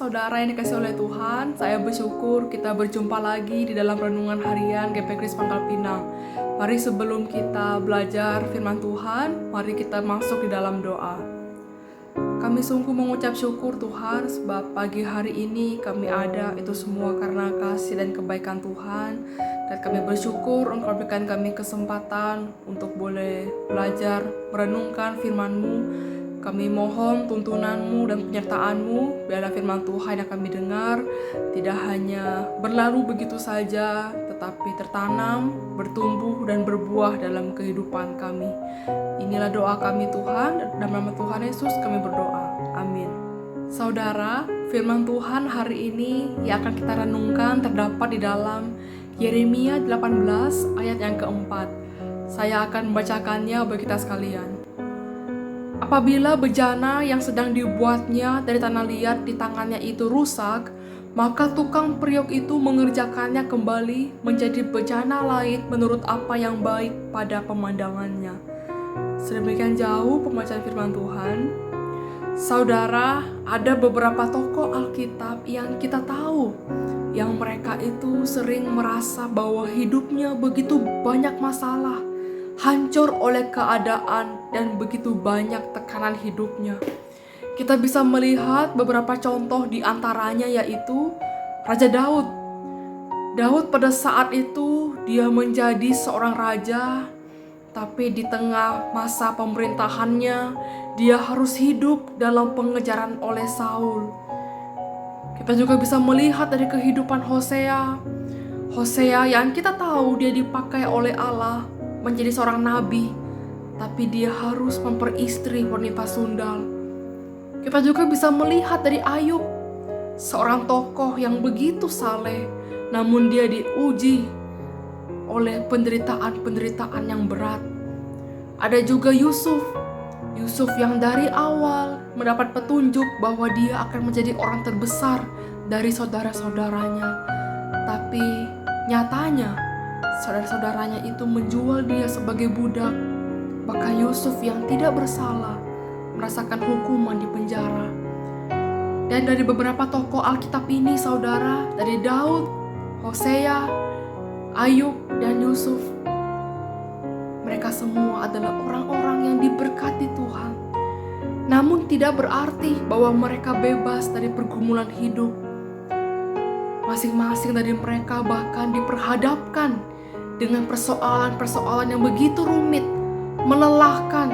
saudara yang dikasihi oleh Tuhan, saya bersyukur kita berjumpa lagi di dalam renungan harian GP Kris Pangkal Pinang. Mari sebelum kita belajar firman Tuhan, mari kita masuk di dalam doa. Kami sungguh mengucap syukur Tuhan, sebab pagi hari ini kami ada itu semua karena kasih dan kebaikan Tuhan. Dan kami bersyukur Engkau berikan kami kesempatan untuk boleh belajar, merenungkan firman-Mu. Kami mohon tuntunan-Mu dan penyertaan-Mu, biarlah firman Tuhan yang kami dengar tidak hanya berlalu begitu saja, tetapi tertanam, bertumbuh, dan berbuah dalam kehidupan kami. Inilah doa kami Tuhan, dalam nama Tuhan Yesus kami berdoa. Amin. Saudara, firman Tuhan hari ini yang akan kita renungkan terdapat di dalam Yeremia 18 ayat yang keempat. Saya akan membacakannya bagi kita sekalian. Apabila bejana yang sedang dibuatnya dari tanah liat di tangannya itu rusak, maka tukang periuk itu mengerjakannya kembali menjadi bejana lain menurut apa yang baik pada pemandangannya. Sedemikian jauh pembacaan firman Tuhan. Saudara, ada beberapa tokoh Alkitab yang kita tahu, yang mereka itu sering merasa bahwa hidupnya begitu banyak masalah, hancur oleh keadaan dan begitu banyak tekanan hidupnya. Kita bisa melihat beberapa contoh di antaranya yaitu Raja Daud. Daud pada saat itu dia menjadi seorang raja, tapi di tengah masa pemerintahannya dia harus hidup dalam pengejaran oleh Saul. Kita juga bisa melihat dari kehidupan Hosea. Hosea yang kita tahu dia dipakai oleh Allah menjadi seorang nabi, tapi dia harus memperistri wanita sundal. Kita juga bisa melihat dari Ayub, seorang tokoh yang begitu saleh, namun dia diuji oleh penderitaan-penderitaan yang berat. Ada juga Yusuf yang dari awal mendapat petunjuk bahwa dia akan menjadi orang terbesar dari saudara-saudaranya, tapi nyatanya saudara-saudaranya itu menjual dia sebagai budak. Bahkan Yusuf yang tidak bersalah merasakan hukuman di penjara. Dan dari beberapa tokoh Alkitab ini saudara, dari Daud, Hosea, Ayub, dan Yusuf, mereka semua adalah orang-orang yang diberkati Tuhan. Namun tidak berarti bahwa mereka bebas dari pergumulan hidup. Masing-masing dari mereka bahkan diperhadapkan dengan persoalan-persoalan yang begitu rumit, melelahkan,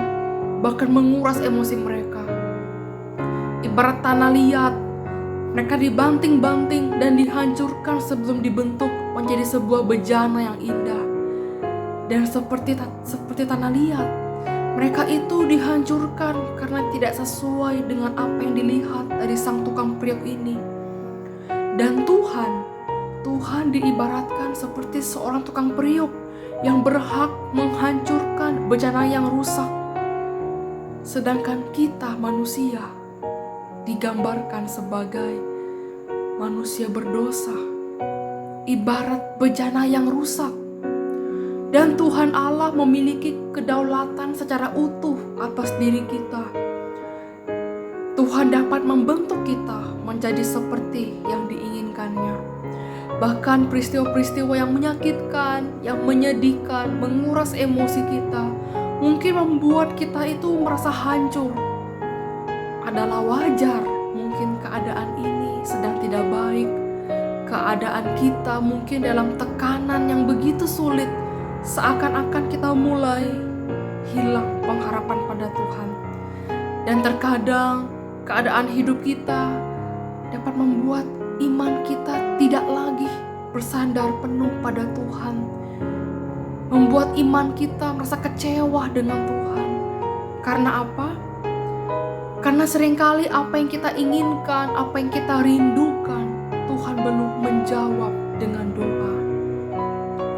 bahkan menguras emosi mereka. Ibarat tanah liat, mereka dibanting-banting dan dihancurkan sebelum dibentuk menjadi sebuah bejana yang indah. Dan seperti tanah liat, mereka itu dihancurkan karena tidak sesuai dengan apa yang dilihat dari sang tukang periuk ini. Dan Tuhan diibaratkan seperti seorang tukang periuk yang berhak menghancurkan bejana yang rusak. Sedangkan kita manusia digambarkan sebagai manusia berdosa, ibarat bejana yang rusak. Dan Tuhan Allah memiliki kedaulatan secara utuh atas diri kita. Tuhan dapat membentuk kita menjadi seperti yang diinginkannya. Bahkan peristiwa-peristiwa yang menyakitkan, yang menyedihkan, menguras emosi kita, mungkin membuat kita itu merasa hancur. Adalah wajar, mungkin keadaan ini sedang tidak baik. Keadaan kita mungkin dalam tekanan yang begitu sulit, seakan-akan kita mulai hilang pengharapan pada Tuhan. Dan terkadang keadaan hidup kita dapat membuat iman kita tidak lagi bersandar penuh pada Tuhan, membuat iman kita merasa kecewa dengan Tuhan. Karena apa? Karena seringkali apa yang kita inginkan, apa yang kita rindukan, Tuhan belum menjawab dengan doa.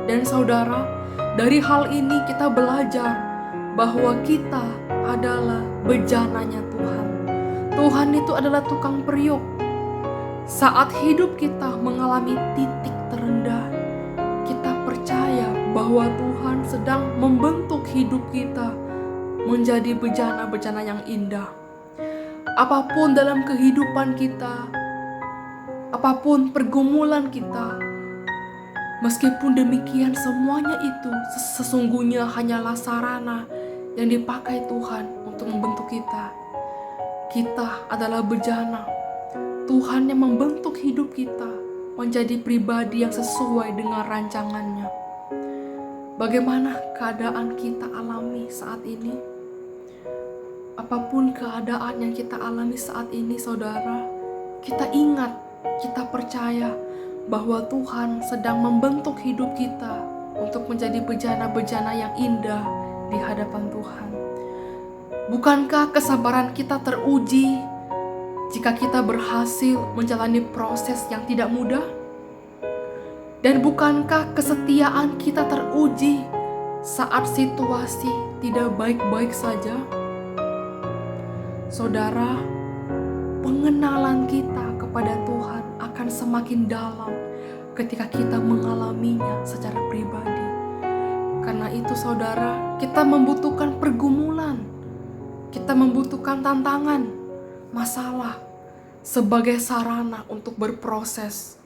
Dan saudara, dari hal ini kita belajar bahwa kita adalah bejananya Tuhan. Tuhan itu adalah tukang periuk. Saat hidup kita mengalami titik terendah, kita percaya bahwa Tuhan sedang membentuk hidup kita menjadi bejana-bejana yang indah. Apapun dalam kehidupan kita, apapun pergumulan kita. Meskipun demikian, semuanya itu sesungguhnya hanyalah sarana yang dipakai Tuhan untuk membentuk kita. Kita adalah bejana. Tuhan yang membentuk hidup kita menjadi pribadi yang sesuai dengan rancangannya. Bagaimana keadaan kita alami saat ini? Apapun keadaan yang kita alami saat ini, saudara, kita ingat, kita percaya bahwa Tuhan sedang membentuk hidup kita untuk menjadi bejana-bejana yang indah di hadapan Tuhan. Bukankah kesabaran kita teruji jika kita berhasil menjalani proses yang tidak mudah? Dan bukankah kesetiaan kita teruji saat situasi tidak baik-baik saja? Saudara, pengenalan kita kepada Tuhan akan semakin dalam ketika kita mengalaminya secara pribadi. Karena itu, saudara, kita membutuhkan pergumulan, kita membutuhkan tantangan, masalah sebagai sarana untuk berproses.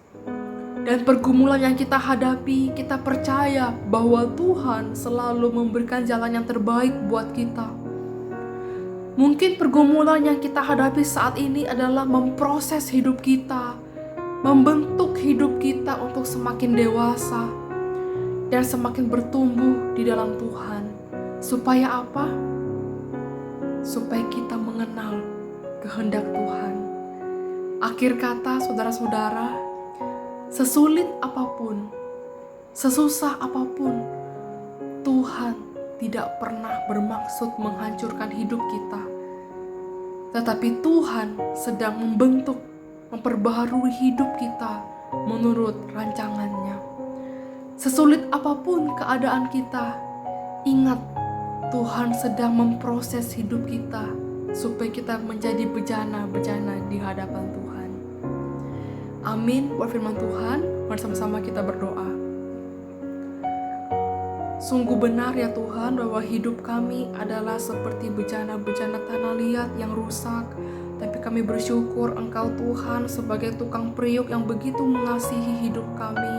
Dan pergumulan yang kita hadapi, kita percaya bahwa Tuhan selalu memberikan jalan yang terbaik buat kita. Mungkin pergumulan yang kita hadapi saat ini adalah memproses hidup kita, membentuk hidup kita untuk semakin dewasa dan semakin bertumbuh di dalam Tuhan. Supaya apa? Supaya kita mengenal kehendak Tuhan. Akhir kata, saudara-saudara, sesulit apapun, sesusah apapun, Tuhan tidak pernah bermaksud menghancurkan hidup kita. Tetapi Tuhan sedang membentuk, memperbaharui hidup kita menurut rancangannya. Sesulit apapun keadaan kita, ingat Tuhan sedang memproses hidup kita supaya kita menjadi bejana-bejana di hadapan Tuhan. Amin buat firman Tuhan. Mari sama-sama kita berdoa. Sungguh benar ya Tuhan bahwa hidup kami adalah seperti bejana-bejana tanah liat yang rusak. Tapi kami bersyukur Engkau Tuhan sebagai tukang periuk yang begitu mengasihi hidup kami.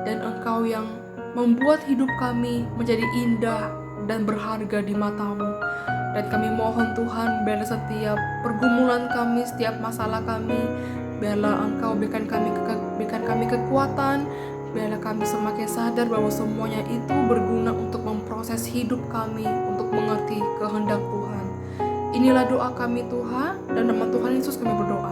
Dan Engkau yang membuat hidup kami menjadi indah dan berharga di mata-Mu. Dan kami mohon Tuhan, biarlah setiap pergumulan kami, setiap masalah kami, biarlah Engkau berikan kami kekuatan, biarlah kami semakin sadar bahwa semuanya itu berguna untuk memproses hidup kami, untuk mengerti kehendak Tuhan. Inilah doa kami Tuhan, dan nama Tuhan Yesus kami berdoa.